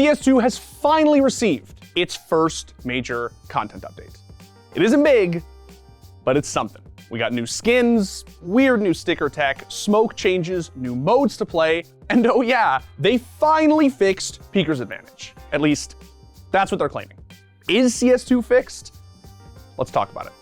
CS2 has finally received its first major content update. It isn't big, but it's something. We got new skins, weird new sticker tech, smoke changes, new modes to play, and oh yeah, they finally fixed Peeker's advantage. At least, that's what they're claiming. Is CS2 fixed? Let's talk about it.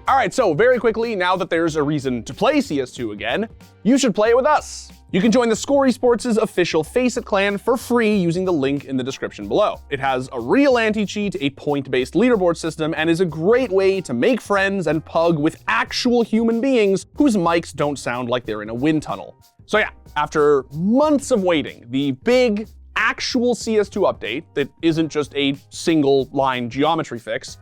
All right, so very quickly, now that there's a reason to play CS2 again, you should play it with us. You can join theScore Esports' official Faceit clan for free using the link in the description below. It has a real anti-cheat, a point-based leaderboard system, and is a great way to make friends and pug with actual human beings whose mics don't sound like they're in a wind tunnel. So yeah, after months of waiting, the big, actual CS2 update that isn't just a single line geometry fix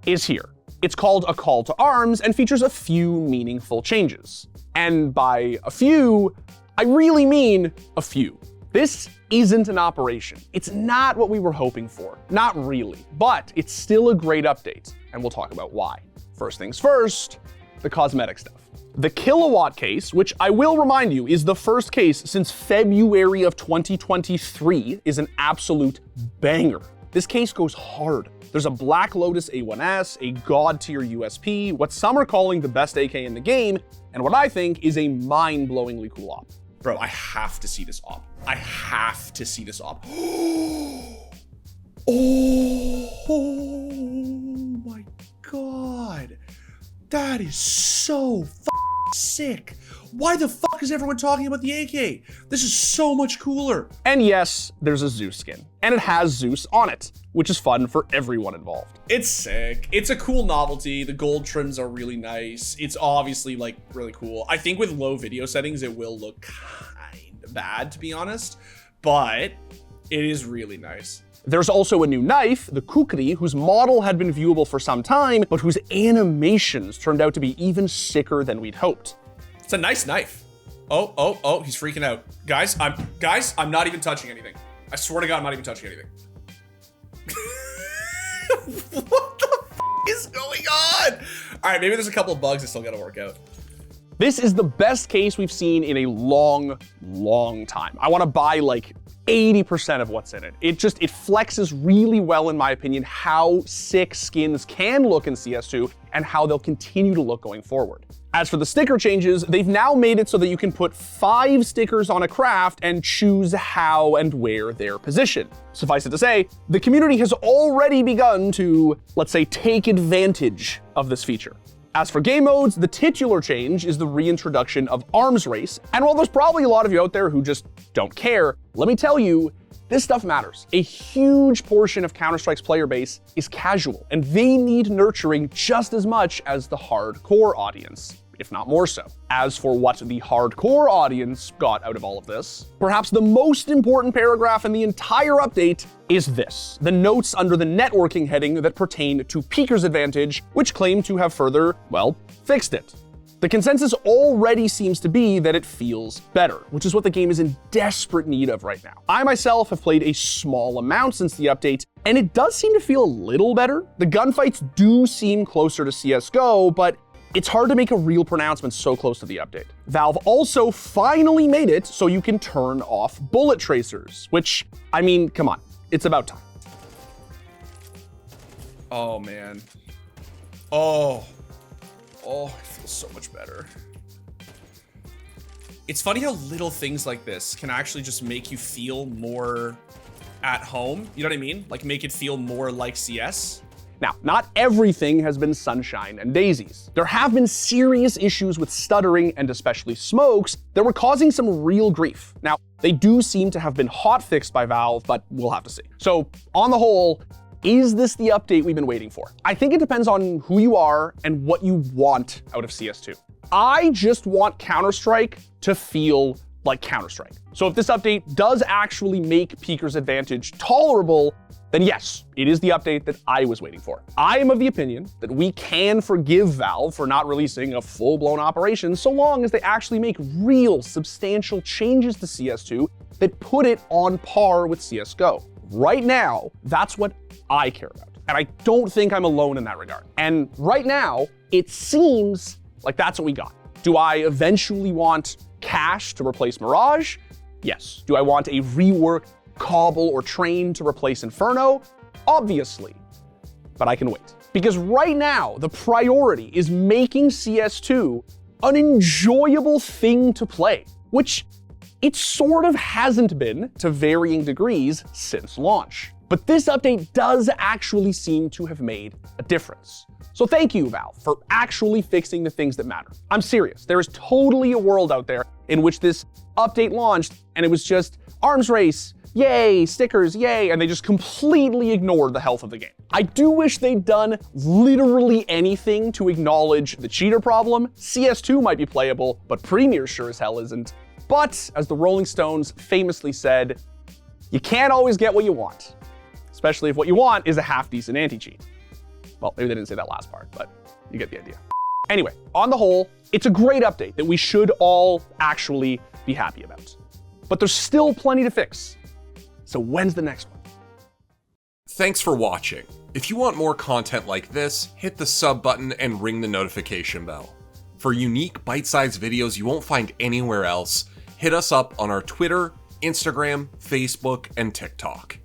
is here. It's called a call to arms and features a few meaningful changes. And by a few, I really mean a few. This isn't an operation. It's not what we were hoping for. Not really, but it's still a great update, and we'll talk about why. First things first, the cosmetic stuff. The Kilowatt case, which I will remind you is the first case since February of 2023, is an absolute banger. This case goes hard. There's a Black Lotus A1S, a god-tier USP, what some are calling the best AK in the game, and what I think is a mind-blowingly cool op. Bro, I have to see this op. I have to see this op. Oh my God. That is so sick. Why the fuck is everyone talking about the AK? This is so much cooler. And yes, there's a Zeus skin, and it has Zeus on it, which is fun for everyone involved. It's sick. It's a cool novelty. The gold trims are really nice. It's obviously like really cool. I think with low video settings, it will look kind of bad, to be honest, but it is really nice. There's also a new knife, the Kukri, whose model had been viewable for some time, but whose animations turned out to be even sicker than we'd hoped. It's a nice knife. Oh, he's freaking out. Guys, I'm not even touching anything. I swear to God, I'm not even touching anything. What the f is going on? All right, maybe there's a couple of bugs that still gotta work out. This is the best case we've seen in a long, long time. I wanna buy like 80% of what's in it. It flexes really well, in my opinion, how sick skins can look in CS2 and how they'll continue to look going forward. As for the sticker changes, they've now made it so that you can put 5 stickers on a craft and choose how and where they're positioned. Suffice it to say, the community has already begun to, let's say, take advantage of this feature. As for game modes, the titular change is the reintroduction of Arms Race, and while there's probably a lot of you out there who just don't care, let me tell you, this stuff matters. A huge portion of Counter-Strike's player base is casual, and they need nurturing just as much as the hardcore audience, if not more so. As for what the hardcore audience got out of all of this, perhaps the most important paragraph in the entire update is this, the notes under the networking heading that pertain to Peeker's advantage, which claim to have further, well, fixed it. The consensus already seems to be that it feels better, which is what the game is in desperate need of right now. I myself have played a small amount since the update, and it does seem to feel a little better. The gunfights do seem closer to CSGO, but it's hard to make a real pronouncement so close to the update. Valve also finally made it so you can turn off bullet tracers, which, I mean, come on, it's about time. Oh man. Oh, it feels so much better. It's funny how little things like this can actually just make you feel more at home. You know what I mean? Like make it feel more like CS. Now, not everything has been sunshine and daisies. There have been serious issues with stuttering and especially smokes that were causing some real grief. Now, they do seem to have been hotfixed by Valve, but we'll have to see. So, on the whole, is this the update we've been waiting for? I think it depends on who you are and what you want out of CS2. I just want Counter-Strike to feel like Counter-Strike. So if this update does actually make Peeker's advantage tolerable, then yes, it is the update that I was waiting for. I am of the opinion that we can forgive Valve for not releasing a full-blown operation so long as they actually make real substantial changes to CS2 that put it on par with CSGO. Right now, that's what I care about. And I don't think I'm alone in that regard. And right now, it seems like that's what we got. Do I eventually want Cache to replace Mirage? Yes. Do I want a reworked Cobble or Train to replace Inferno? Obviously. But I can wait. Because right now, the priority is making CS2 an enjoyable thing to play, which it sort of hasn't been to varying degrees since launch. But this update does actually seem to have made a difference. So thank you, Valve, for actually fixing the things that matter. I'm serious. There is totally a world out there in which this update launched and it was just arms race, yay, stickers, yay, and they just completely ignored the health of the game. I do wish they'd done literally anything to acknowledge the cheater problem. CS2 might be playable, but Premier sure as hell isn't. But, as the Rolling Stones famously said, you can't always get what you want, especially if what you want is a half-decent anti-cheat. Well, maybe they didn't say that last part, but you get the idea. Anyway, on the whole, it's a great update that we should all actually be happy about. But there's still plenty to fix. So when's the next one? Thanks for watching. If you want more content like this, hit the sub button and ring the notification bell. For unique bite-sized videos you won't find anywhere else, hit us up on our Twitter, Instagram, Facebook, and TikTok.